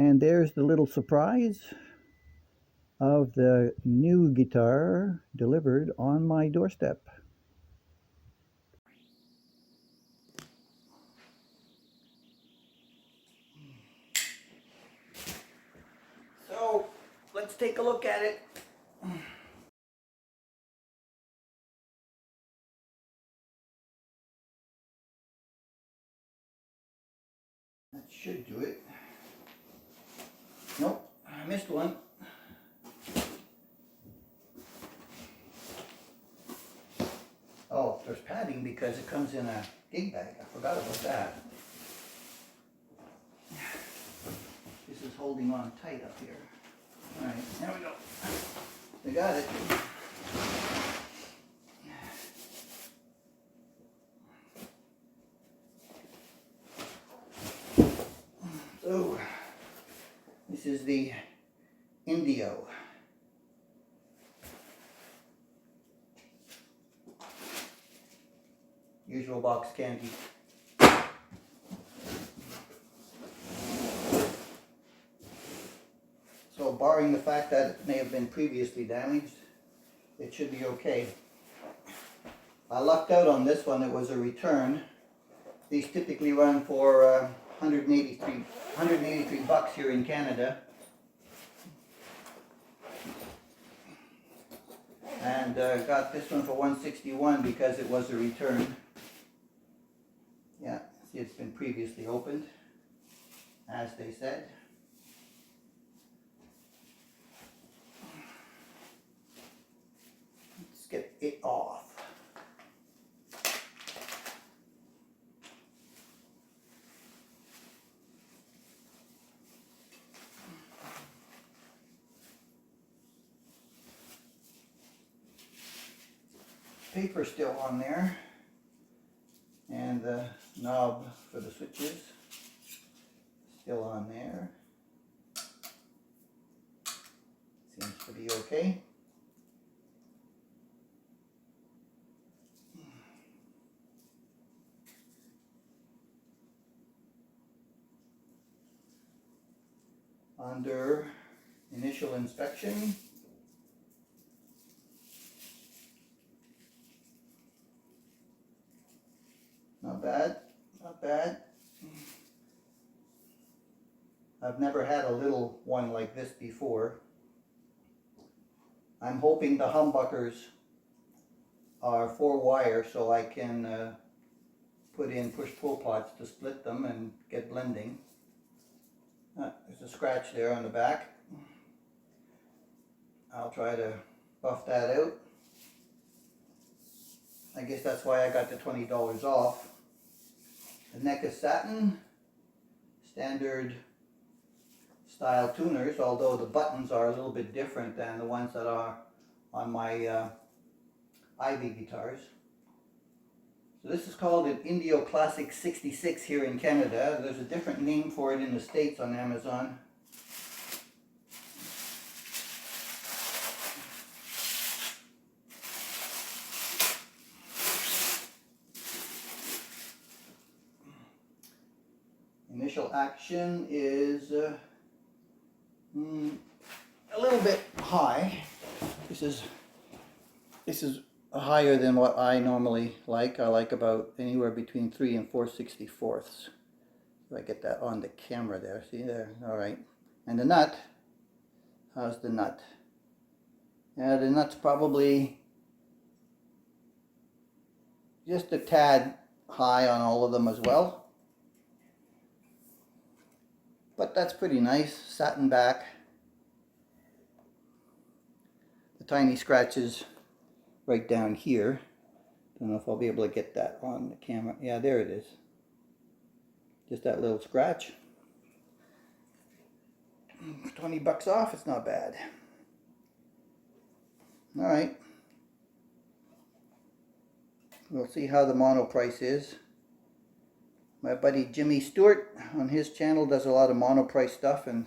And there's the little surprise of the new guitar delivered on my doorstep. So let's take a look at it. That should do it. Nope, I missed one. Oh, there's padding because it comes in a gig bag. I forgot about that. This is holding on tight up here. Alright, there we go. We got it. So, this is the Indio. Usual box candy. So barring the fact that it may have been previously damaged, it should be okay. I lucked out on this one. It was a return. These typically run for 183 bucks here in Canada. And got this one for 161 because it was a return. Yeah, see, it's been previously opened, as they said. Let's get it off. Paper still on there, and the knob for the switches still on there. Seems to be okay. Under initial inspection, not bad, not bad. I've never had a little one like this before. I'm hoping the humbuckers are 4-wire so I can put in push-pull pots to split them and get blending. There's a scratch there on the back. I'll try to buff that out. I guess that's why I got the $20 off. The neck is satin, standard style tuners, although the buttons are a little bit different than the ones that are on my Ivy guitars. So this is called an Indio Classic 66 here in Canada. There's a different name for it in the States on Amazon. Initial action is a little bit high. This is higher than what I normally like. I like about anywhere between 3 and 4/64ths. If I get that on the camera there, see there, all right. And the nut, how's the nut? Yeah, the nut's probably just a tad high on all of them as well. But that's pretty nice, satin back. The tiny scratches right down here. Don't know if I'll be able to get that on the camera. Yeah, there it is. Just that little scratch. 20 bucks off, it's not bad. Alright. We'll see how the Monoprice is. My buddy Jimmy Stewart on his channel does a lot of Monoprice stuff, and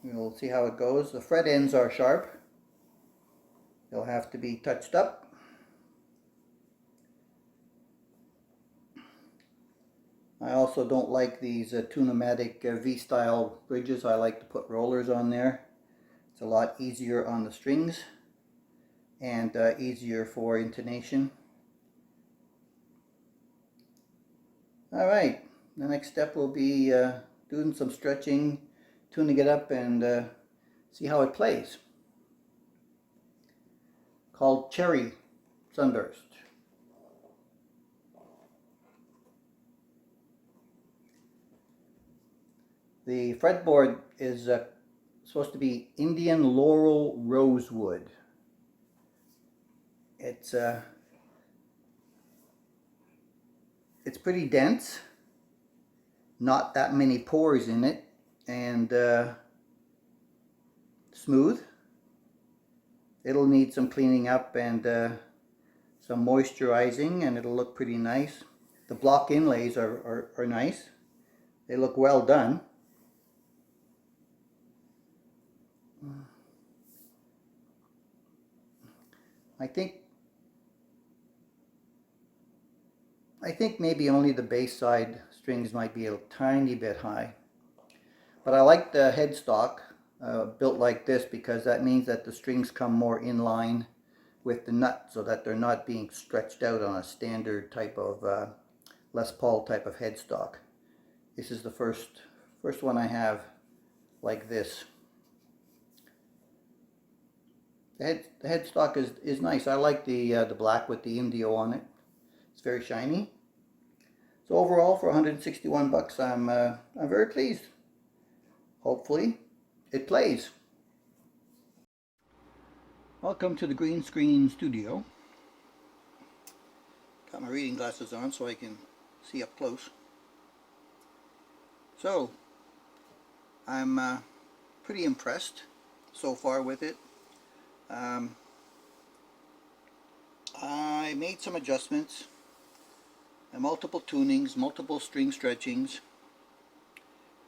we'll see how it goes. The fret ends are sharp. They'll have to be touched up. I also don't like these Tune-O-Matic V-style bridges. I like to put rollers on there. It's a lot easier on the strings and easier for intonation. Alright, the next step will be doing some stretching, tuning it up, and see how it plays. Called Cherry Sunburst. The fretboard is supposed to be Indian Laurel Rosewood. It's pretty dense, not that many pores in it, and smooth. It'll need some cleaning up and some moisturizing, and it'll look pretty nice. The block inlays are nice. They look well done. I think maybe only the bass side strings might be a tiny bit high. But I like the headstock built like this, because that means that the strings come more in line with the nut, so that they're not being stretched out on a standard type of Les Paul type of headstock. This is the first one I have like this. The headstock is nice. I like the black with the Indio on it. It's very shiny. So overall, for 161 bucks, I'm very pleased. Hopefully, it plays. Welcome to the green screen studio. Got my reading glasses on so I can see up close. So, I'm pretty impressed so far with it. I made some adjustments, multiple tunings, multiple string stretchings,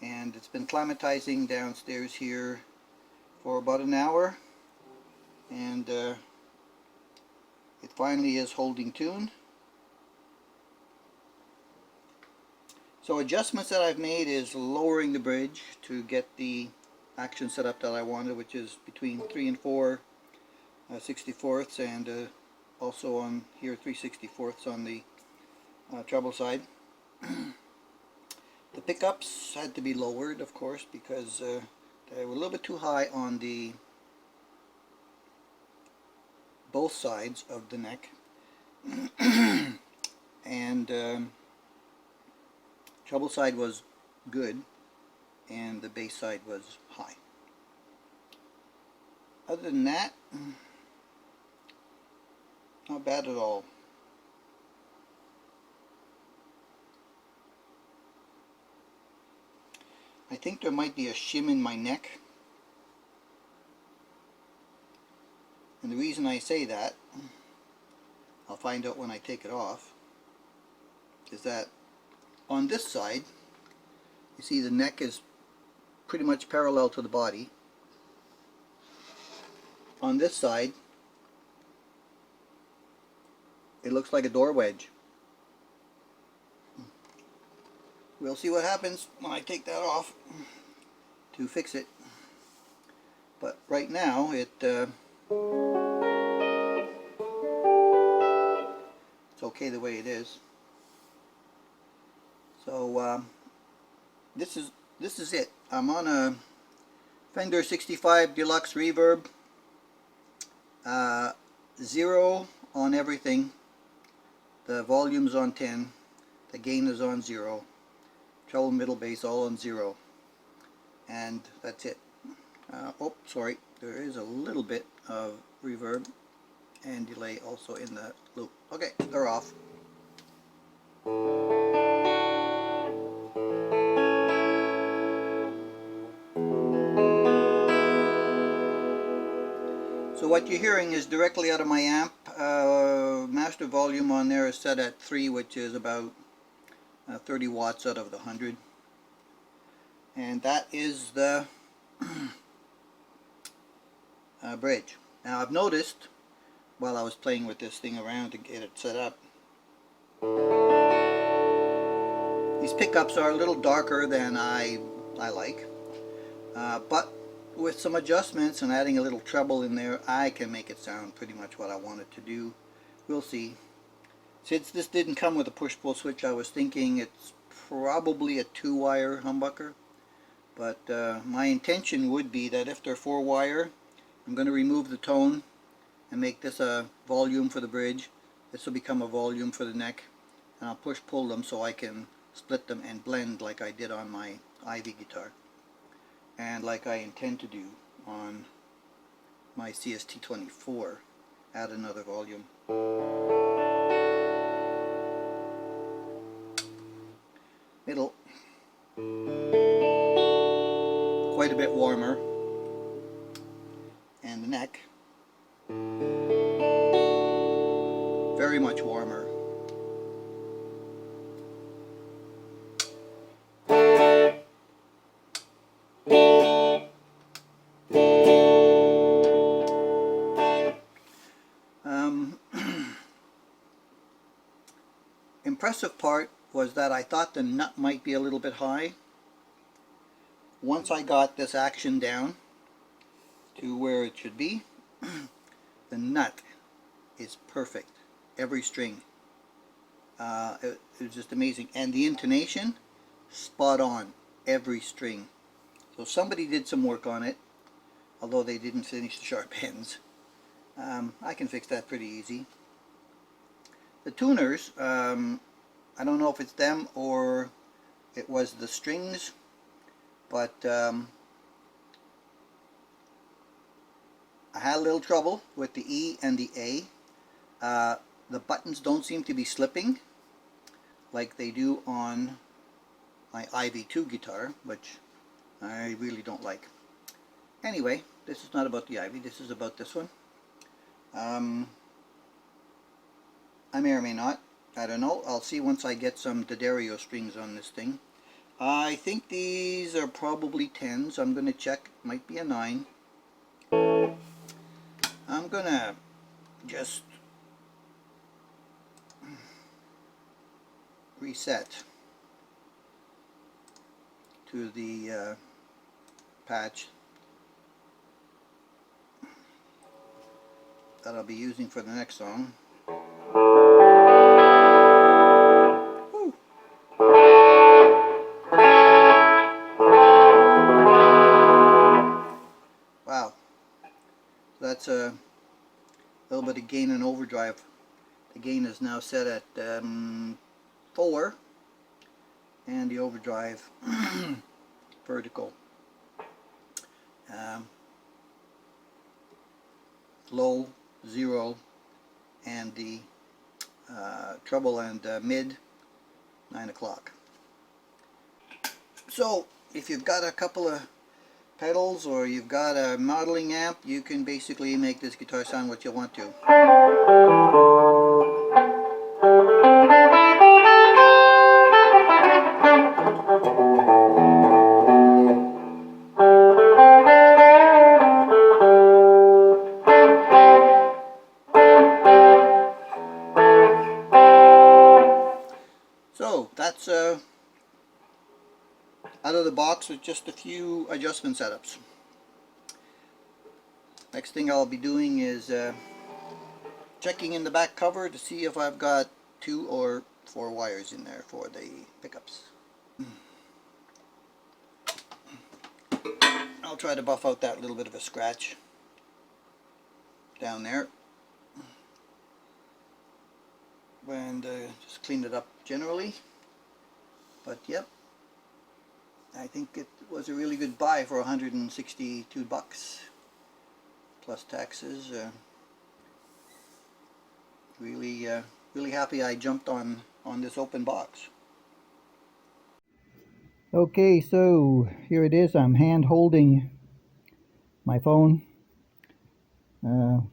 and it's been climatizing downstairs here for about an hour, and it finally is holding tune. So adjustments that I've made is lowering the bridge to get the action set up that I wanted, which is between 3 and 4 64ths, and also on here 3 64ths on the treble side. The pickups had to be lowered, of course, because they were a little bit too high on the both sides of the neck. And treble side was good, and the bass side was high. Other than that, not bad at all. I think there might be a shim in my neck, and the reason I say that, I'll find out when I take it off, is that on this side, you see the neck is pretty much parallel to the body. On this side, it looks like a door wedge. We'll see what happens when I take that off to fix it. But right now, it's okay the way it is. So this is it. I'm on a Fender 65 Deluxe Reverb, 0 on everything. The volume's on 10, the gain is on 0, treble, middle, bass all on 0, and that's it. Oh, sorry, there is a little bit of reverb and delay also in the loop. Okay, they're off. So what you're hearing is directly out of my amp. Master volume on there is set at 3, which is about 30 watts out of the 100. And that is the bridge. Now I've noticed, while I was playing with this thing around to get it set up, These pickups are a little darker than I like, but with some adjustments and adding a little treble in there, I can make it sound pretty much what I want it to do. We'll see. Since this didn't come with a push-pull switch, I was thinking it's probably a 2-wire humbucker. But my intention would be that if they're 4-wire, I'm going to remove the tone and make this a volume for the bridge. This will become a volume for the neck. And I'll push-pull them so I can split them and blend like I did on my Ivy guitar. And like I intend to do on my CST-24. Add another volume. Middle. Quite a bit warmer. And the neck. Very much warmer. Impressive part was that I thought the nut might be a little bit high. Once I got this action down to where it should be, the nut is perfect. Every string. It was just amazing. And the intonation, spot on. Every string. So somebody did some work on it, although they didn't finish the sharp ends. I can fix that pretty easy. The tuners, I don't know if it's them or it was the strings, but I had a little trouble with the E and the A. The buttons don't seem to be slipping like they do on my IV2 guitar, which I really don't like. Anyway, this is not about the Ivy, this is about this one. I may or may not. I don't know. I'll see once I get some D'Addario strings on this thing. I think these are probably 10s. I'm going to check. Might be a 9. I'm going to just reset to the patch that I'll be using for the next song. Wow, that's a little bit of gain and overdrive. The gain is now set at 4 and the overdrive vertical. Low, 0, and the treble and mid, 9 o'clock. So if you've got a couple of pedals or you've got a modeling amp, you can basically make this guitar sound what you want to. So that's out of the box with just a few adjustment setups. Next thing I'll be doing is checking in the back cover to see if I've got 2 or 4 wires in there for the pickups. I'll try to buff out that little bit of a scratch down there and just clean it up generally. But yep, I think it was a really good buy for 162 bucks plus taxes. Really happy I jumped on this open box. Okay, so here it is. I'm hand holding my phone to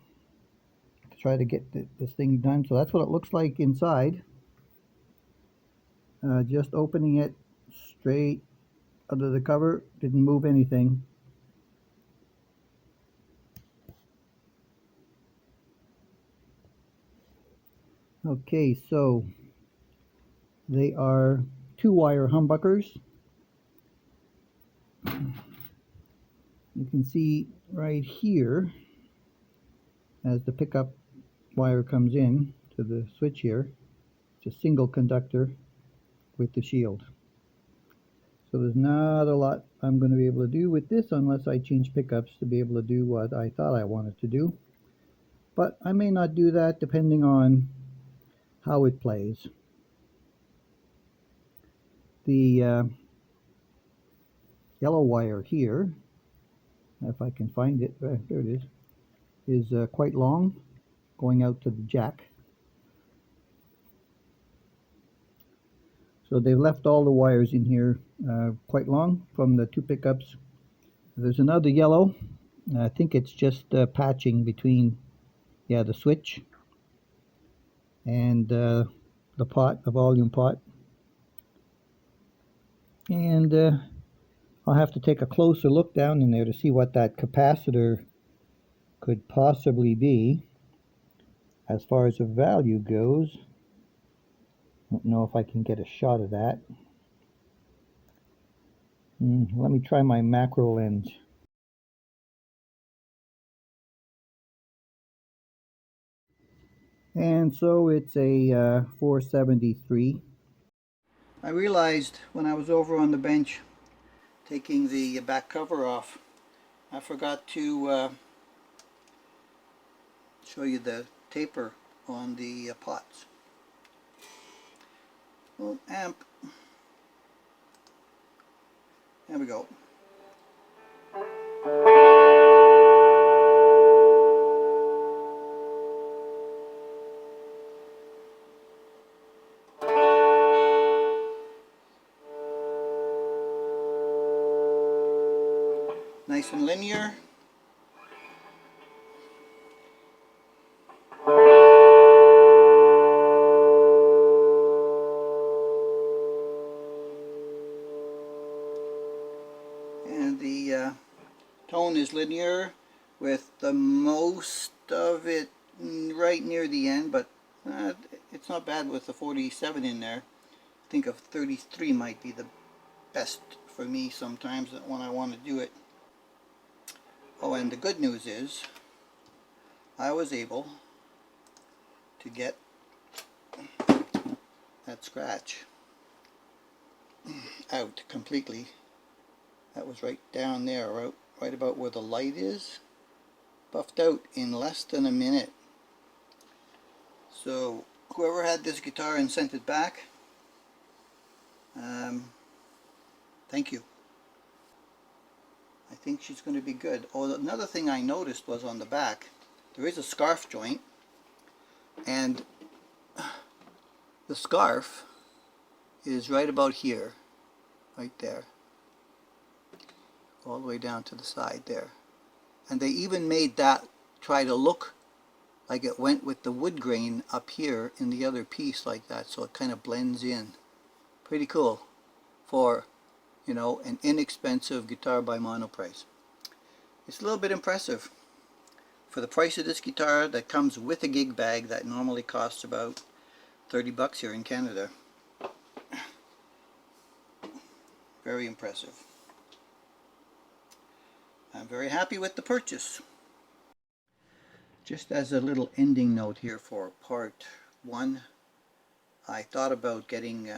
try to get this thing done. So that's what it looks like inside. Just opening it straight out of the cover, didn't move anything. Okay, so they are 2-wire humbuckers. You can see right here, as the pickup wire comes in to the switch here, it's a single conductor with the shield. So there's not a lot I'm going to be able to do with this unless I change pickups to be able to do what I thought I wanted to do. But I may not do that depending on how it plays. The yellow wire here, if I can find it, there it is quite long, going out to the jack. So they've left all the wires in here quite long from the 2 pickups. There's another yellow. I think it's just patching between, yeah, the switch and the pot, the volume pot. And I'll have to take a closer look down in there to see what that capacitor could possibly be. As far as the value goes, I don't know if I can get a shot of that. Let me try my macro lens. And so it's a 473. I realized when I was over on the bench taking the back cover off, I forgot to show you the taper on the pots. Little amp. There we go. Nice and linear. And the tone is linear with the most of it right near the end, but it's not bad with the 47 in there. I think a 33 might be the best for me sometimes when I want to do it. Oh, and the good news is I was able to get that scratch out completely. That was right down there, right about where the light is, buffed out in less than a minute. So whoever had this guitar and sent it back, thank you. I think she's going to be good. Oh, another thing I noticed was on the back, there is a scarf joint, and the scarf is right about here, right there, all the way down to the side there. And they even made that try to look like it went with the wood grain up here in the other piece like that, so it kind of blends in. Pretty cool for, you know, an inexpensive guitar by Monoprice. It's a little bit impressive. For the price of this guitar that comes with a gig bag that normally costs about 30 bucks here in Canada. Very impressive. I'm very happy with the purchase. Just as a little ending note here for part 1, I thought about getting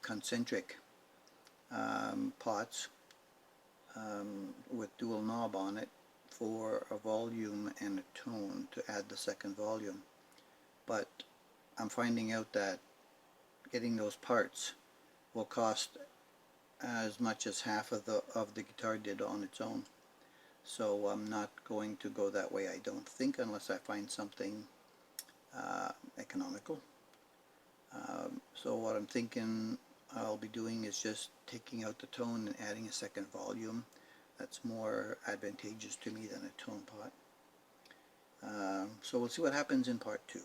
concentric pots with dual knob on it for a volume and a tone to add the second volume. But I'm finding out that getting those parts will cost as much as half of the guitar did on its own. So I'm not going to go that way, I don't think, unless I find something economical. So what I'm thinking I'll be doing is just taking out the tone and adding a second volume. That's more advantageous to me than a tone pot. So we'll see what happens in part 2.